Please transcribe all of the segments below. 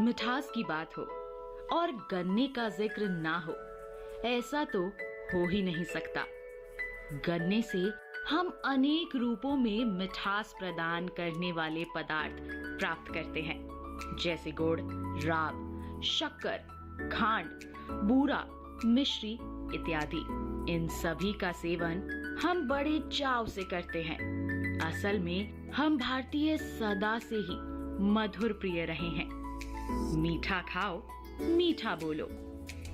मिठास की बात हो और गन्ने का जिक्र ना हो, ऐसा तो हो ही नहीं सकता। गन्ने से हम अनेक रूपों में मिठास प्रदान करने वाले पदार्थ प्राप्त करते हैं, जैसे गुड़, राब, शक्कर, खांड, बूरा, मिश्री इत्यादि। इन सभी का सेवन हम बड़े चाव से करते हैं। असल में हम भारतीय सदा से ही मधुर प्रिय रहे हैं। मीठा खाओ, मीठा बोलो,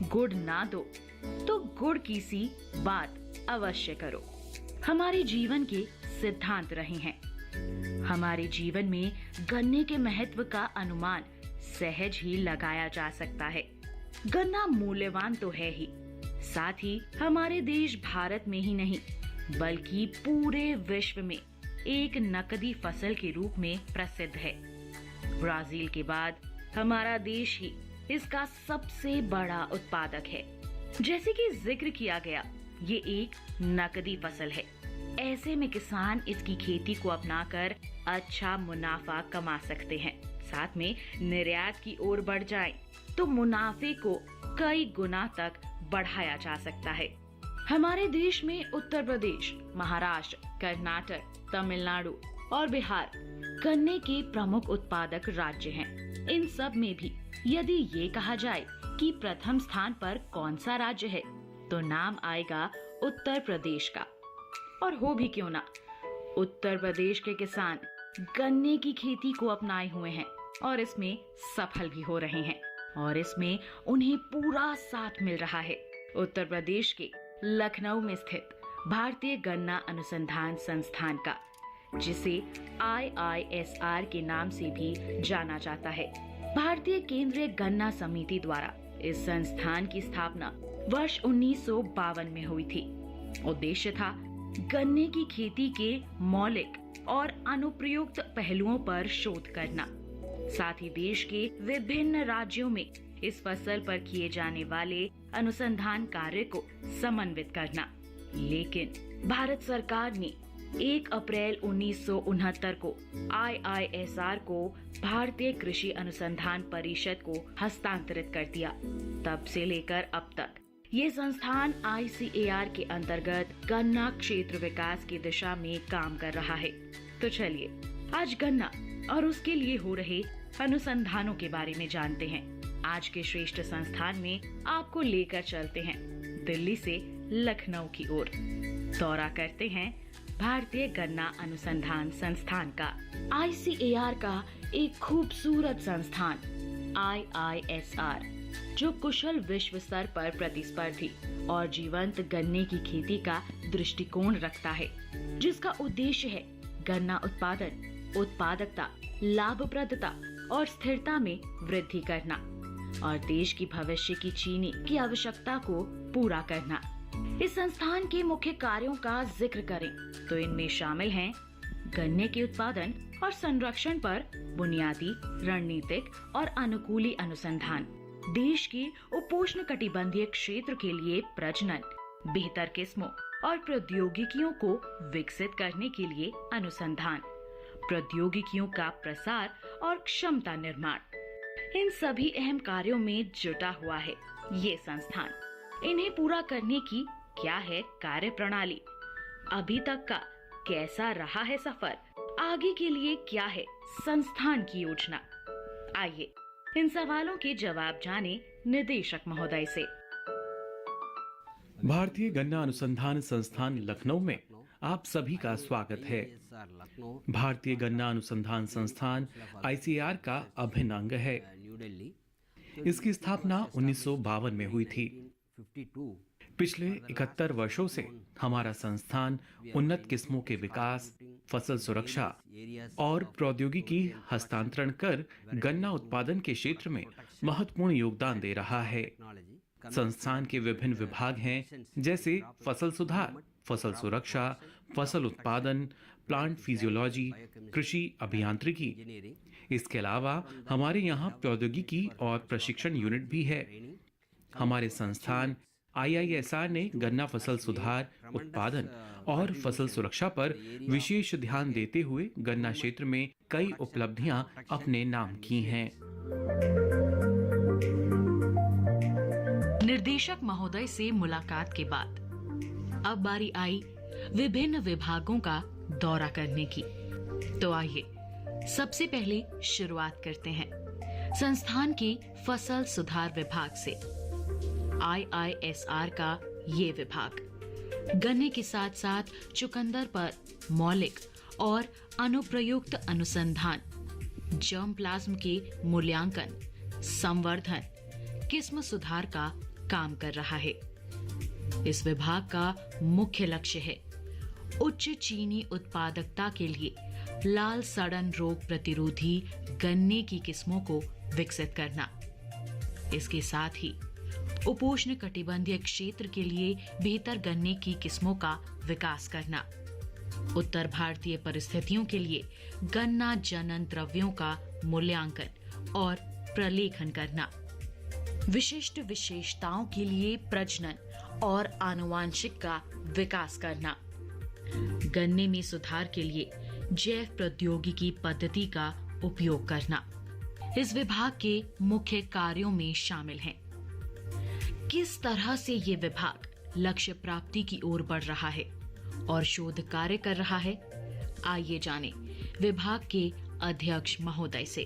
गुड़ ना दो तो गुड़ की सी बात अवश्य करो, हमारे जीवन के सिद्धांत रहे हैं। हमारे जीवन में गन्ने के महत्व का अनुमान सहज ही लगाया जा सकता है। गन्ना मूल्यवान तो है ही, साथ ही हमारे देश भारत में ही नहीं बल्कि पूरे विश्व में एक नकदी फसल के रूप में प्रसिद्ध है। ब्राजील के बाद हमारा देश ही इसका सबसे बड़ा उत्पादक है। जैसे कि जिक्र किया गया, ये एक नकदी फसल है। ऐसे में किसान इसकी खेती को अपनाकर अच्छा मुनाफा कमा सकते हैं। साथ में निर्यात की ओर बढ़ जाएं, तो मुनाफे को कई गुना तक बढ़ाया जा सकता है। हमारे देश में उत्तर प्रदेश, महाराष्ट्र, कर्नाटक, तमिलनाडु और बिहार गन्ने के प्रमुख उत्पादक राज्य हैं। इन सब में भी यदि ये कहा जाए कि प्रथम स्थान पर कौन सा राज्य है, तो नाम आएगा उत्तर प्रदेश का। और हो भी क्यों ना, उत्तर प्रदेश के किसान गन्ने की खेती को अपनाए हुए हैं और इसमें सफल भी हो रहे हैं और इसमें उन्हें पूरा साथ मिल रहा है। उत्तर प्रदेश के लखनऊ में स्थित भारतीय गन्ना अनुसंधान संस्थान का, जिसे IISR के नाम से भी जाना जाता है, भारतीय केंद्रीय गन्ना समिति द्वारा इस संस्थान की स्थापना वर्ष 1952 में हुई थी। उद्देश्य था गन्ने की खेती के मौलिक और अनुप्रयुक्त पहलुओं पर शोध करना, साथ ही देश के विभिन्न राज्यों में इस फसल पर किए जाने वाले अनुसंधान कार्य को समन्वित करना। लेकिन भारत सरकार ने 1 अप्रैल 1969 को IISR को भारतीय कृषि अनुसंधान परिषद को हस्तांतरित कर दिया। तब से लेकर अब तक ये संस्थान ICAR के अंतर्गत गन्ना क्षेत्र विकास की दिशा में काम कर रहा है। तो चलिए आज गन्ना और उसके लिए हो रहे अनुसंधानों के बारे में जानते हैं। आज के श्रेष्ठ संस्थान में आपको लेकर चलते हैं दिल्ली से लखनऊ की ओर। दौरा करते हैं भारतीय गन्ना अनुसंधान संस्थान का। ICAR का एक खूबसूरत संस्थान IISR, जो कुशल विश्व स्तर पर प्रतिस्पर्धी और जीवंत गन्ने की खेती का दृष्टिकोण रखता है, जिसका उद्देश्य है गन्ना उत्पादन, उत्पादकता, लाभप्रदता और स्थिरता में वृद्धि करना और देश की भविष्य की चीनी की आवश्यकता को पूरा करना। इस संस्थान के मुख्य कार्यों का जिक्र करें तो इनमें शामिल हैं गन्ने के उत्पादन और संरक्षण पर बुनियादी, रणनीतिक और अनुकूली अनुसंधान, देश के उपोष्ण कटिबंधीय क्षेत्र के लिए प्रजनन, बेहतर किस्मों और प्रौद्योगिकियों को विकसित करने के लिए अनुसंधान, प्रौद्योगिकियों का प्रसार और क्षमता निर्माण, इन सभी अहम कार्यों में जुटा हुआ है ये संस्थान। इन्हें पूरा करने की क्या है कार्य प्रणाली, अभी तक का कैसा रहा है सफर, आगे के लिए क्या है संस्थान की योजना। आइए इन सवालों के जवाब जाने निदेशक महोदय से। भारतीय गन्ना अनुसंधान संस्थान लखनऊ में आप सभी का स्वागत है। भारतीय गन्ना अनुसंधान संस्थान ICAR का अभिन्न अंग है। इसकी स्थापना 1952 में हुई थी। पिछले 71 वर्षों से हमारा संस्थान उन्नत किस्मों के विकास, फसल सुरक्षा और प्रौद्योगिकी हस्तांतरण कर गन्ना उत्पादन के क्षेत्र में महत्वपूर्ण योगदान दे रहा है। संस्थान के विभिन्न विभाग हैं, जैसे फसल सुधार, फसल सुरक्षा, फसल उत्पादन, प्लांट फिजियोलॉजी, कृषि अभियांत्रिकी। इसके अलावा हमारे यहाँ प्रौद्योगिकी और प्रशिक्षण यूनिट भी है। हमारे संस्थान IISR ने गन्ना फसल सुधार, उत्पादन और फसल सुरक्षा पर विशेष ध्यान देते हुए गन्ना क्षेत्र में कई उपलब्धियां अपने नाम की हैं। निर्देशक महोदय से मुलाकात के बाद अब बारी आई विभिन्न विभागों का दौरा करने की। तो आइए सबसे पहले शुरुआत करते हैं संस्थान के फसल सुधार विभाग से। IISR का ये विभाग गन्ने के साथ साथ चुकंदर पर मौलिक और अनुप्रयुक्त अनुसंधान, जर्म प्लाज्म के मूल्यांकन, संवर्धन, किस्म सुधार का काम कर रहा है। इस विभाग का मुख्य लक्ष्य है उच्च चीनी उत्पादकता के लिए लाल सड़न रोग प्रतिरोधी गन्ने की किस्मों को विकसित करना। इसके साथ ही उपोष्ण कटिबंधीय क्षेत्र के लिए बेहतर गन्ने की किस्मों का विकास करना, उत्तर भारतीय परिस्थितियों के लिए गन्ना जनन द्रव्यों का मूल्यांकन और प्रलेखन करना, विशिष्ट विशेषताओं के लिए प्रजनन और आनुवांशिक का विकास करना, गन्ने में सुधार के लिए जैव प्रौद्योगिकी पद्धति का उपयोग करना इस विभाग के मुख्य कार्यों में शामिल हैं। किस तरह से ये विभाग लक्ष्य प्राप्ति की ओर बढ़ रहा है और शोध कार्य कर रहा है, आइए जानें विभाग के अध्यक्ष महोदय से।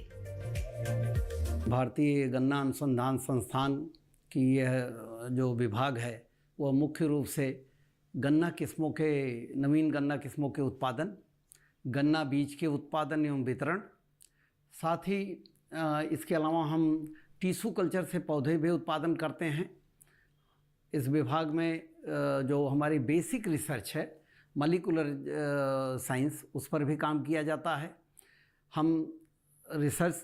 भारतीय गन्ना अनुसंधान संस्थान की यह जो विभाग है वह मुख्य रूप से गन्ना किस्मों के नवीन गन्ना किस्मों के उत्पादन, गन्ना बीज के उत्पादन एवं वितरण, साथ ही इसके अलावा हम टिश्यू कल्चर से पौधे भी उत्पादन करते हैं। इस विभाग में जो हमारी बेसिक रिसर्च है मॉलिक्यूलर साइंस, उस पर भी काम किया जाता है। हम रिसर्च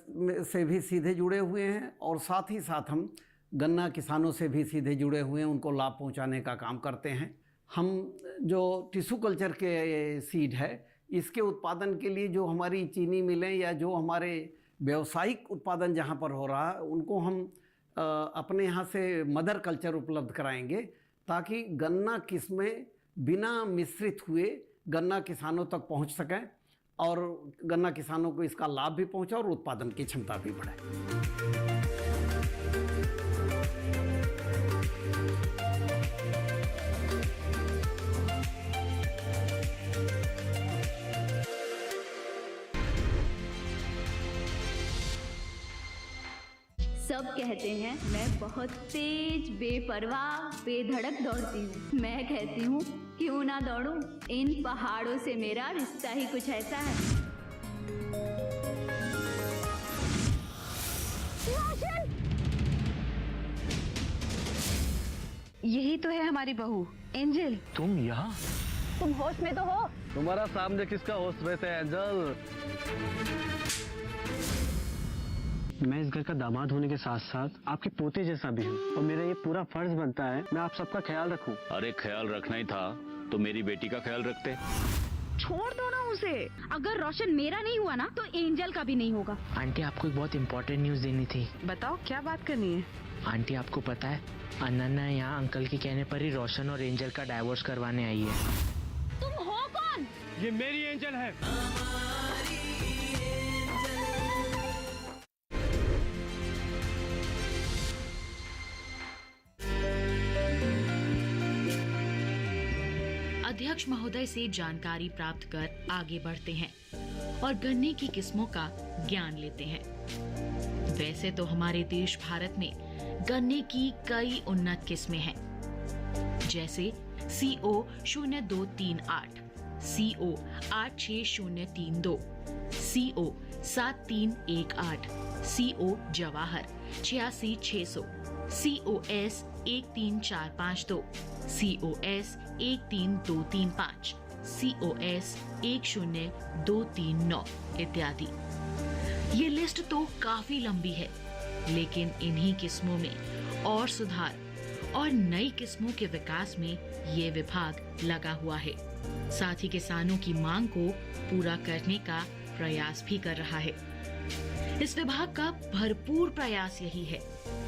से भी सीधे जुड़े हुए हैं और साथ ही साथ हम गन्ना किसानों से भी सीधे जुड़े हुए हैं, उनको लाभ पहुंचाने का काम करते हैं। हम जो टिश्यू कल्चर के सीड है इसके उत्पादन के लिए जो हमारी चीनी मिलें या जो हमारे व्यावसायिक उत्पादन जहाँ पर हो रहा है उनको हम अपने यहाँ से मदर कल्चर उपलब्ध कराएंगे ताकि गन्ना किस्में बिना मिश्रित हुए गन्ना किसानों तक पहुँच सकें और गन्ना किसानों को इसका लाभ भी पहुँचे और उत्पादन की क्षमता भी बढ़े। सब कहते हैं मैं बहुत तेज, बेपरवाह, बेधड़क दौड़ती हूँ। मैं कहती हूँ क्यों ना दौड़ूं, इन पहाड़ों से मेरा रिश्ता ही कुछ ऐसा है। यही तो है हमारी बहू एंजल। तुम यहाँ? तुम होश में तो हो? तुम्हारा सामने किसका होश रहता है एंजल? मैं इस घर का दामाद होने के साथ साथ आपके पोते जैसा भी हूँ और मेरा ये पूरा फर्ज बनता है मैं आप सबका ख्याल रखूं। अरे ख्याल रखना ही था तो मेरी बेटी का ख्याल रखते। छोड़ दो ना उसे। अगर रोशन मेरा नहीं हुआ ना तो एंजल का भी नहीं होगा। आंटी आपको एक बहुत इम्पोर्टेंट न्यूज देनी थी। बताओ क्या बात करनी है? आंटी आपको पता है अनन्या यहाँ अंकल के कहने पर ही रोशन और एंजल का डाइवोर्स करवाने आई है। तुम हो कौन? ये मेरी एंजल है। अध्यक्ष महोदय से जानकारी प्राप्त कर आगे बढ़ते हैं और गन्ने की किस्मों का ज्ञान लेते हैं। वैसे तो हमारे देश भारत में गन्ने की कई उन्नत किस्में हैं, जैसे CO 0238, CO 86032, CO 7318, CO Jawahar 86600, COS 13452, COS 13235, COS 10239 इत्यादि। ये लिस्ट तो काफी लंबी है, लेकिन इन्हीं किस्मों में और सुधार और नई किस्मों के विकास में ये विभाग लगा हुआ है। साथ ही किसानों की मांग को पूरा करने का प्रयास भी कर रहा है। इस विभाग का भरपूर प्रयास यही है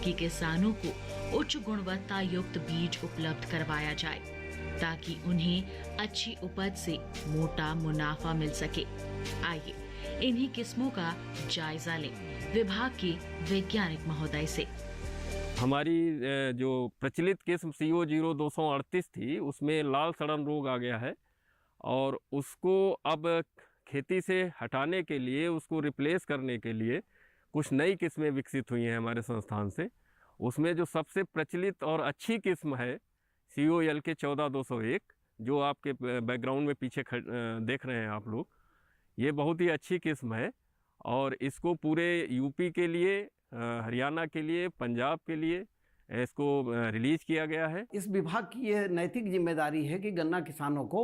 कि किसानों को उच्च गुणवत्ता युक्त बीज उपलब्ध करवाया जाए ताकि उन्हें अच्छी उपज से मोटा मुनाफा मिल सके। आइए इन्हीं किस्मों का जायजा लें विभाग के वैज्ञानिक महोदय से। हमारी जो प्रचलित किस्म CO0238 थी उसमें लाल सड़न रोग आ गया है और उसको अब खेती से हटाने के लिए, उसको रिप्लेस करने के लिए कुछ नई किस्में विकसित हुई हैं हमारे संस्थान से। उसमें जो सबसे प्रचलित और अच्छी किस्म है COLK 14201, जो आपके बैकग्राउंड में पीछे देख रहे हैं आप लोग, ये बहुत ही अच्छी किस्म है और इसको पूरे यूपी के लिए, हरियाणा के लिए, पंजाब के लिए इसको रिलीज किया गया है। इस विभाग की यह नैतिक जिम्मेदारी है कि गन्ना किसानों को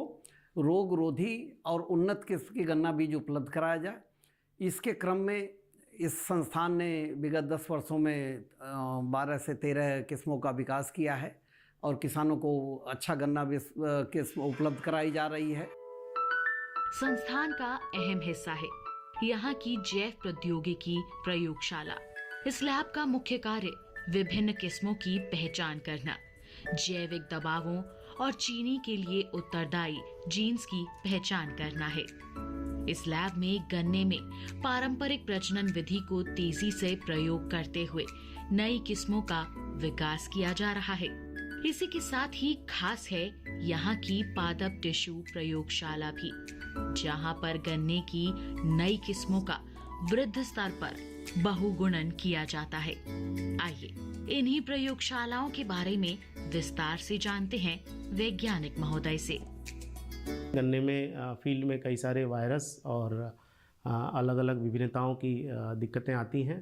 रोग रोधी और उन्नत किस्म की गन्ना बीज उपलब्ध कराया जाए। इसके क्रम में इस संस्थान ने विगत 10 वर्षों में 12 से 13 किस्मों का विकास किया है और किसानों को अच्छा गन्ना किस्म उपलब्ध कराई जा रही है। संस्थान का अहम हिस्सा है यहाँ की जैव प्रौद्योगिकी प्रयोगशाला। इस लैब का मुख्य कार्य विभिन्न किस्मों की पहचान करना, जैविक दबावों और चीनी के लिए उत्तरदायी जीन्स की पहचान करना है। इस लैब में गन्ने में पारंपरिक प्रजनन विधि को तेजी से प्रयोग करते हुए नई किस्मों का विकास किया जा रहा है। इसी के साथ ही खास है यहाँ की पादप टिश्यू प्रयोगशाला भी, जहाँ पर गन्ने की नई किस्मों का वृद्ध स्तर पर बहुगुणन किया जाता है। आइए इन्हीं प्रयोगशालाओं के बारे में विस्तार से जानते हैं वैज्ञानिक महोदय से। गन्ने में फील्ड में कई सारे वायरस और अलग अलग विभिन्नताओं की दिक्कतें आती हैं,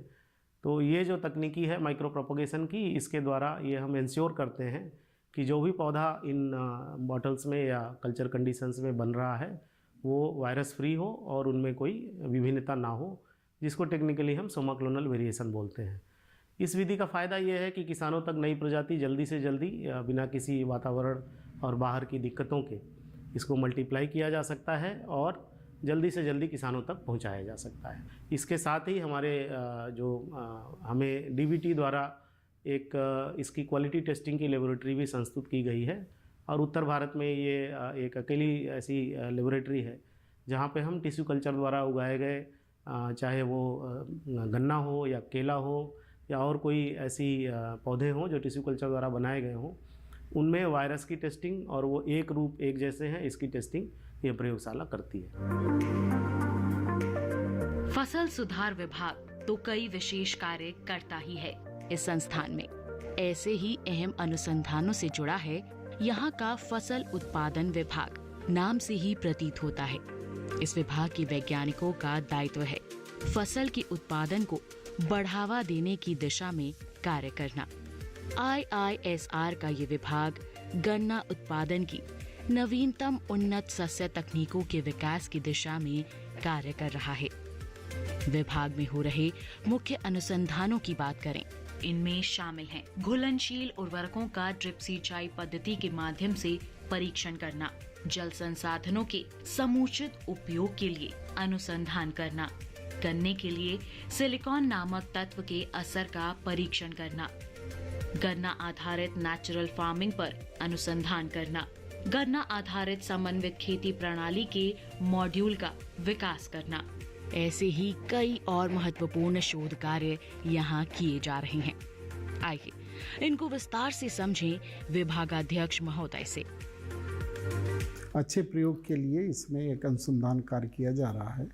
तो ये जो तकनीकी है माइक्रो प्रोपोगेशन की, इसके द्वारा ये हम इंश्योर करते हैं कि जो भी पौधा इन बॉटल्स में या कल्चर कंडीशंस में बन रहा है वो वायरस फ्री हो और उनमें कोई विभिन्नता ना हो, जिसको टेक्निकली हम सोमा क्लोनल वेरिएशन बोलते हैं। इस विधि का फ़ायदा ये है कि किसानों तक नई प्रजाति जल्दी से जल्दी बिना किसी वातावरण और बाहर की दिक्कतों के इसको मल्टीप्लाई किया जा सकता है और जल्दी से जल्दी किसानों तक पहुंचाया जा सकता है। इसके साथ ही हमारे हमें DBT द्वारा एक इसकी क्वालिटी टेस्टिंग की लेबोरेटरी भी संस्तुत की गई है और उत्तर भारत में ये एक अकेली ऐसी लेबोरेटरी है जहां पे हम टिश्यू कल्चर द्वारा उगाए गए, चाहे वो गन्ना हो या केला हो या और कोई ऐसी पौधे हों जो टिश्यू कल्चर द्वारा बनाए गए हों, उनमें वायरस की टेस्टिंग और वो एक रूप एक जैसे हैं इसकी टेस्टिंग ये प्रयोगशाला करती है। फसल सुधार विभाग तो कई विशेष कार्य करता ही है। इस संस्थान में ऐसे ही अहम अनुसंधानों से जुड़ा है यहाँ का फसल उत्पादन विभाग। नाम से ही प्रतीत होता है इस विभाग के वैज्ञानिकों का दायित्व है फसल के उत्पादन को बढ़ावा देने की दिशा में कार्य करना। IISR का ये विभाग गन्ना उत्पादन की नवीनतम उन्नत सस्य तकनीकों के विकास की दिशा में कार्य कर रहा है। विभाग में हो रहे मुख्य अनुसंधानों की बात करें, इनमें शामिल हैं घुलनशील उर्वरकों का ड्रिप सिंचाई पद्धति के माध्यम से परीक्षण करना, जल संसाधनों के समुचित उपयोग के लिए अनुसंधान करना, गन्ने के लिए सिलिकॉन नामक तत्व के असर का परीक्षण करना, गन्ना आधारित नेचुरल फार्मिंग पर अनुसंधान करना, गन्ना आधारित समन्वित खेती प्रणाली के मॉड्यूल का विकास करना। ऐसे ही कई और महत्वपूर्ण शोध कार्य यहाँ किए जा रहे हैं। आइए इनको विस्तार से समझें विभागाध्यक्ष महोदय से। अच्छे प्रयोग के लिए इसमें एक अनुसंधान कार्य किया जा रहा है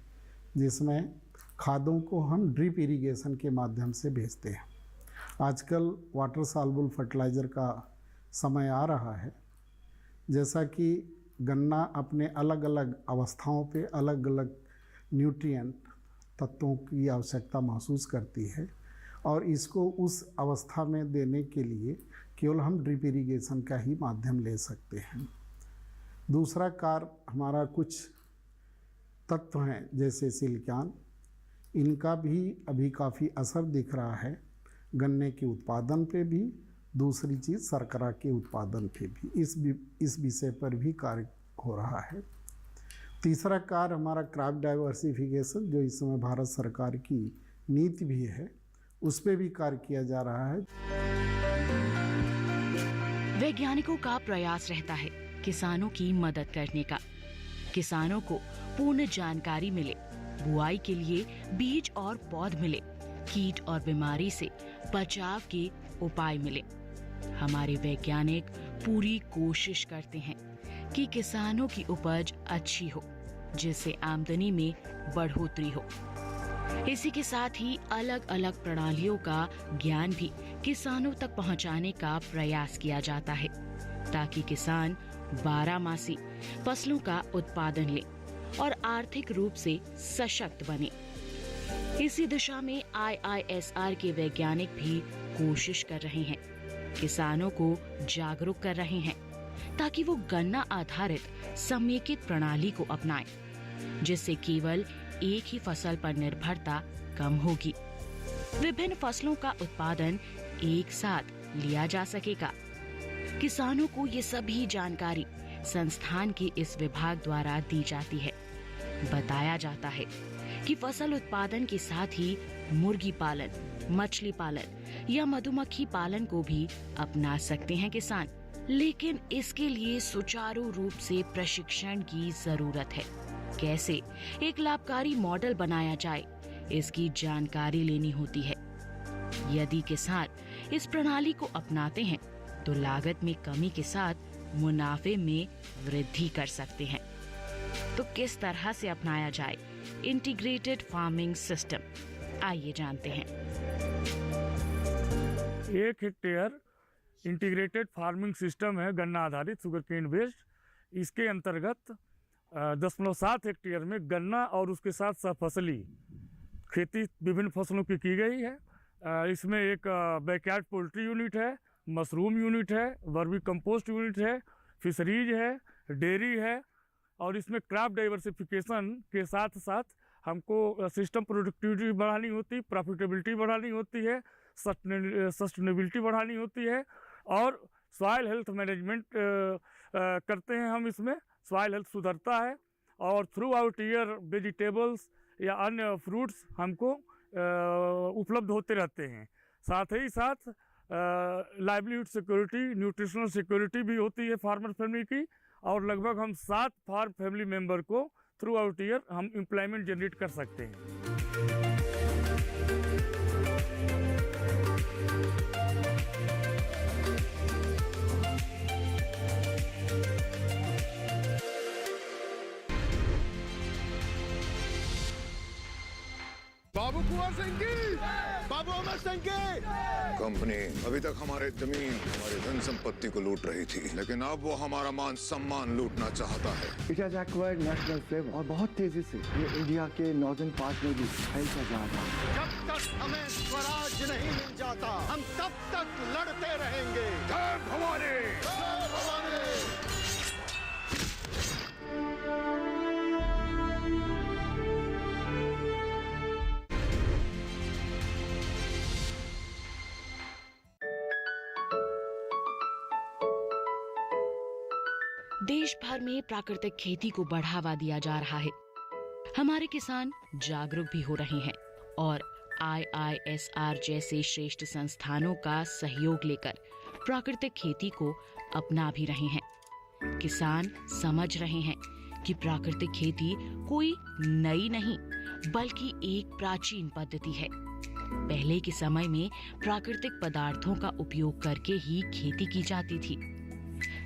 जिसमें खादों को हम ड्रिप इरिगेशन के माध्यम से भेजते हैं। आजकल वाटर सॉल्युबल फर्टिलाइज़र का समय आ रहा है। जैसा कि गन्ना अपने अलग अलग अवस्थाओं पे अलग अलग न्यूट्रिएंट तत्वों की आवश्यकता महसूस करती है और इसको उस अवस्था में देने के लिए केवल हम ड्रिप इरिगेशन का ही माध्यम ले सकते हैं। दूसरा कार्य हमारा कुछ तत्व हैं जैसे सिलिकॉन, इनका भी अभी काफ़ी असर दिख रहा है गन्ने के उत्पादन पे भी, दूसरी चीज़ शर्करा के उत्पादन पे भी। इस विषय पर भी कार्य हो रहा है। तीसरा कार्य हमारा क्रॉप डाइवर्सिफिकेशन, जो इस समय भारत सरकार की नीति भी है, उस पर भी कार्य किया जा रहा है। वैज्ञानिकों का प्रयास रहता है किसानों की मदद करने का, किसानों को पूर्ण जानकारी मिले, बुआई के लिए बीज और पौध मिले, कीट और बीमारी से बचाव के उपाय मिले। हमारे वैज्ञानिक पूरी कोशिश करते हैं कि किसानों की उपज अच्छी हो, जिससे आमदनी में बढ़ोतरी हो। इसी के साथ ही अलग अलग प्रणालियों का ज्ञान भी किसानों तक पहुंचाने का प्रयास किया जाता है, ताकि किसान 12मासी फसलों का उत्पादन ले और आर्थिक रूप से सशक्त बने। इसी दिशा में IISR के वैज्ञानिक भी कोशिश कर रहे हैं, किसानों को जागरूक कर रहे हैं, ताकि वो गन्ना आधारित समेकित प्रणाली को अपनाएं, जिससे केवल एक ही फसल पर निर्भरता कम होगी। विभिन्न फसलों का उत्पादन एक साथ लिया जा सकेगा। किसानों को ये सभी जानकारी संस्थान के इस विभाग द्वारा दी जाती है। बताया जाता है कि फसल उत्पादन के साथ ही मुर्गी पालन, मछली पालन या मधुमक्खी पालन को भी अपना सकते हैं किसान, लेकिन इसके लिए सुचारू रूप से प्रशिक्षण की जरूरत है। कैसे एक लाभकारी मॉडल बनाया जाए, इसकी जानकारी लेनी होती है। यदि किसान इस प्रणाली को अपनाते हैं तो लागत में कमी के साथ मुनाफे में वृद्धि कर सकते हैं। तो किस तरह से अपनाया जाए इंटीग्रेटेड फार्मिंग सिस्टम, आइए जानते हैं। 1 हेक्टेयर इंटीग्रेटेड फार्मिंग सिस्टम है गन्ना आधारित शुगर केन बेस्ड। इसके अंतर्गत 0.7 हेक्टेयर में गन्ना और उसके साथ सफसली खेती विभिन्न फसलों की गई है। इसमें एक बैकयार्ड पोल्ट्री यूनिट है, मशरूम यूनिट है, वर्मी कंपोस्ट यूनिट है, फिशरीज है, डेयरी है, और इसमें क्रॉप डाइवर्सिफिकेशन के साथ साथ हमको सिस्टम प्रोडक्टिविटी बढ़ानी होती, प्रॉफिटेबिलिटी बढ़ानी होती है, सस्टेनेबिलिटी बढ़ानी होती है, और सॉइल हेल्थ मैनेजमेंट करते हैं हम। इसमें सॉइल हेल्थ सुधरता है और थ्रू आउट ईयर वेजिटेबल्स या अन्य फ्रूट्स हमको उपलब्ध होते रहते हैं। साथ ही साथ लाइवलीहुड सिक्योरिटी, न्यूट्रिशनल सिक्योरिटी भी होती है फार्मर फैमिली की, और लगभग हम 7 फार्म फैमिली मेंबर को थ्रू आउट ईयर हम एम्प्लॉयमेंट जनरेट कर सकते हैं। बाबू कुंवर सिंह की, बाबू अमर सिंह की कंपनी अभी तक हमारे जमीन, हमारी धन संपत्ति को लूट रही थी, लेकिन अब वो हमारा मान सम्मान लूटना चाहता है। It has acquired national fame और बहुत तेजी से ये इंडिया के नॉर्दर्न पार्ट में भी फैलता जा रहा है। जब तक हमें स्वराज नहीं मिल जाता, हम तब तक लड़ते रहेंगे। जय भवानी, जय भवानी। देश भर में प्राकृतिक खेती को बढ़ावा दिया जा रहा है। हमारे किसान जागरूक भी हो रहे हैं और IISR जैसे श्रेष्ठ संस्थानों का सहयोग लेकर प्राकृतिक खेती को अपना भी रहे हैं। किसान समझ रहे हैं कि प्राकृतिक खेती कोई नई नहीं बल्कि एक प्राचीन पद्धति है। पहले के समय में प्राकृतिक पदार्थों का उपयोग करके ही खेती की जाती थी।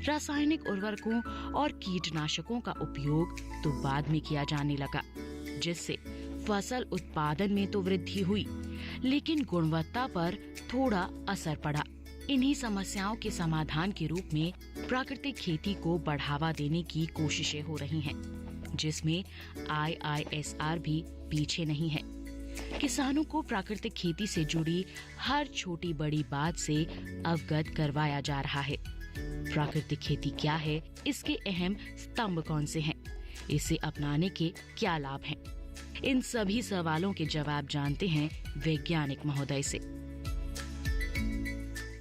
रासायनिक उर्वरकों और कीटनाशकों का उपयोग तो बाद में किया जाने लगा, जिससे फसल उत्पादन में तो वृद्धि हुई, लेकिन गुणवत्ता पर थोड़ा असर पड़ा। इन्हीं समस्याओं के समाधान के रूप में प्राकृतिक खेती को बढ़ावा देने की कोशिशें हो रही हैं, जिसमें IISR भी पीछे नहीं है। किसानों को प्राकृतिक खेती से जुड़ी हर छोटी बड़ी बात से अवगत करवाया जा रहा है। प्राकृतिक खेती क्या है, इसके अहम स्तंभ कौन से हैं, इसे अपनाने के क्या लाभ हैं, इन सभी सवालों के जवाब जानते हैं वैज्ञानिक महोदय से।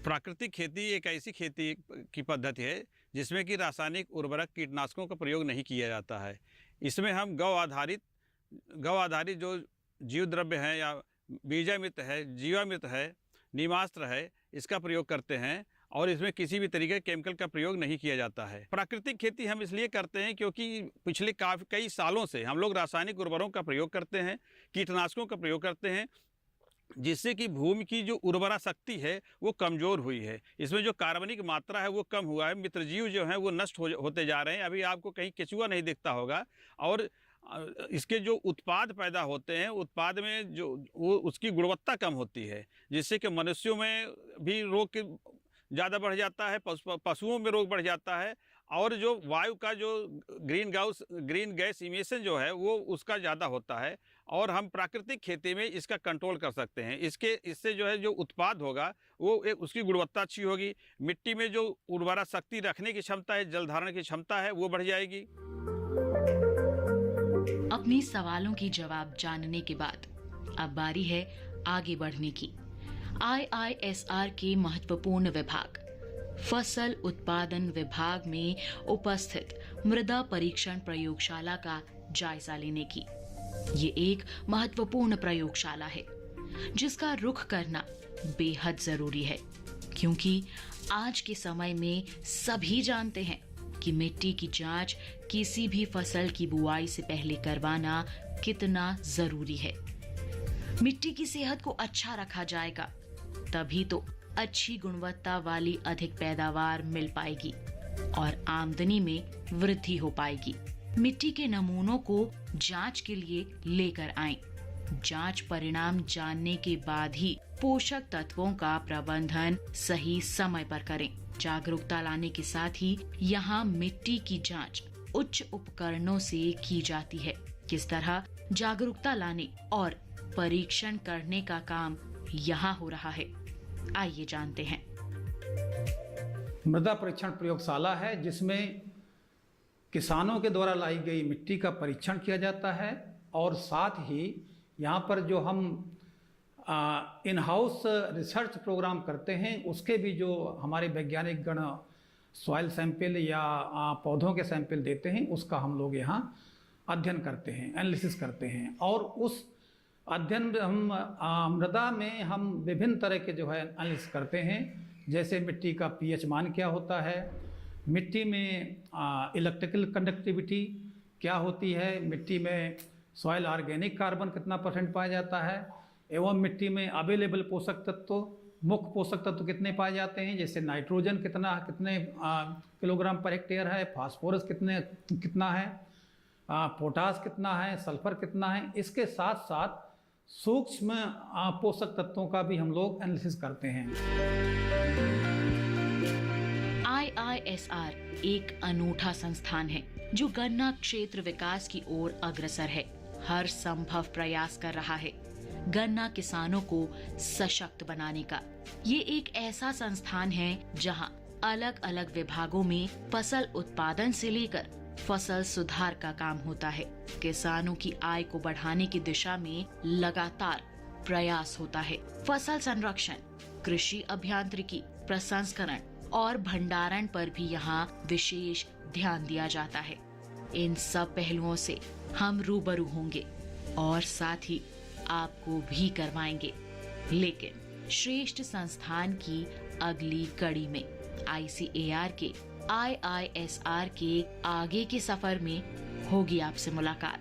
प्राकृतिक खेती एक ऐसी खेती की पद्धति है जिसमें कि रासायनिक उर्वरक कीटनाशकों का प्रयोग नहीं किया जाता है। इसमें हम गौ आधारित जो जीव द्रव्य हैं या बीजामृत है, जीवामृत है, नीमास्त्र है, इसका प्रयोग करते हैं और इसमें किसी भी तरीके के केमिकल का प्रयोग नहीं किया जाता है। प्राकृतिक खेती हम इसलिए करते हैं क्योंकि पिछले कई सालों से हम लोग रासायनिक उर्वरकों का प्रयोग करते हैं, कीटनाशकों का प्रयोग करते हैं, जिससे कि भूमि की जो उर्वरा शक्ति है वो कमज़ोर हुई है। इसमें जो कार्बनिक मात्रा है वो कम हुआ है, मित्रजीव जो हैं वो नष्ट होते जा रहे हैं। अभी आपको कहीं केचुआ नहीं दिखता होगा, और इसके जो उत्पाद पैदा होते हैं, उत्पाद में जो वो उसकी गुणवत्ता कम होती है, जिससे कि मनुष्यों में भी रोग ज़्यादा बढ़ जाता है, पशुओं में रोग बढ़ जाता है, और जो वायु का जो ग्रीन गैस इमिशन जो है वो उसका ज़्यादा होता है। और हम प्राकृतिक खेती में इसका कंट्रोल कर सकते हैं। इससे जो है जो उत्पाद होगा वो उसकी गुणवत्ता अच्छी होगी, मिट्टी में जो उर्वरा शक्ति रखने की क्षमता है, जल धारण की क्षमता है वो बढ़ जाएगी। अपने सवालों की जवाब जानने के बाद अब बारी है आगे बढ़ने की। IISR के महत्वपूर्ण विभाग फसल उत्पादन विभाग में उपस्थित मृदा परीक्षण प्रयोगशाला का जायजा लेने की। ये एक महत्वपूर्ण प्रयोगशाला है जिसका रुख करना बेहद जरूरी है, क्योंकि आज के समय में सभी जानते हैं कि मिट्टी की जांच किसी भी फसल की बुआई से पहले करवाना कितना जरूरी है। मिट्टी की सेहत को अच्छा रखा जाएगा तभी तो अच्छी गुणवत्ता वाली अधिक पैदावार मिल पाएगी और आमदनी में वृद्धि हो पाएगी। मिट्टी के नमूनों को जांच के लिए लेकर आएं। जांच परिणाम जानने के बाद ही पोषक तत्वों का प्रबंधन सही समय पर करें। जागरूकता लाने के साथ ही यहाँ मिट्टी की जांच उच्च उपकरणों से की जाती है। किस तरह जागरूकता लाने और परीक्षण करने का काम यहाँ हो रहा है, आइए जानते हैं। मृदा परीक्षण प्रयोगशाला है जिसमें किसानों के द्वारा लाई गई मिट्टी का परीक्षण किया जाता है, और साथ ही यहाँ पर जो हम इन हाउस रिसर्च प्रोग्राम करते हैं उसके भी जो हमारे वैज्ञानिक गण सॉइल सैंपल या पौधों के सैंपल देते हैं उसका हम लोग यहाँ अध्ययन करते हैं, एनालिसिस करते हैं। और उस अध्ययन में हम मृदा में हम विभिन्न तरह के जो है एनालिसिस करते हैं, जैसे मिट्टी का पीएच मान क्या होता है, मिट्टी में इलेक्ट्रिकल कंडक्टिविटी क्या होती है, मिट्टी में सॉइल ऑर्गेनिक कार्बन कितना % पाया जाता है, एवं मिट्टी में अवेलेबल पोषक तत्व, मुख्य पोषक तत्व कितने पाए जाते हैं, जैसे नाइट्रोजन कितने किलोग्राम पर हेक्टेयर है, फास्फोरस कितना है, पोटास कितना है, सल्फर कितना है। इसके साथ साथ सूक्ष्म पोषक तत्वों का भी हम लोग एनालिसिस करते हैं। IISR एक अनूठा संस्थान है जो गन्ना क्षेत्र विकास की ओर अग्रसर है, हर संभव प्रयास कर रहा है गन्ना किसानों को सशक्त बनाने का। ये एक ऐसा संस्थान है जहां अलग अलग विभागों में फसल उत्पादन से लेकर फसल सुधार का काम होता है। किसानों की आय को बढ़ाने की दिशा में लगातार प्रयास होता है। फसल संरक्षण, कृषि अभियांत्रिकी, प्रसंस्करण और भंडारण पर भी यहाँ विशेष ध्यान दिया जाता है। इन सब पहलुओं से हम रूबरू होंगे और साथ ही आपको भी करवाएंगे। लेकिन श्रेष्ठ संस्थान की अगली कड़ी में ICAR के IISR के आगे के सफर में होगी आपसे मुलाकात।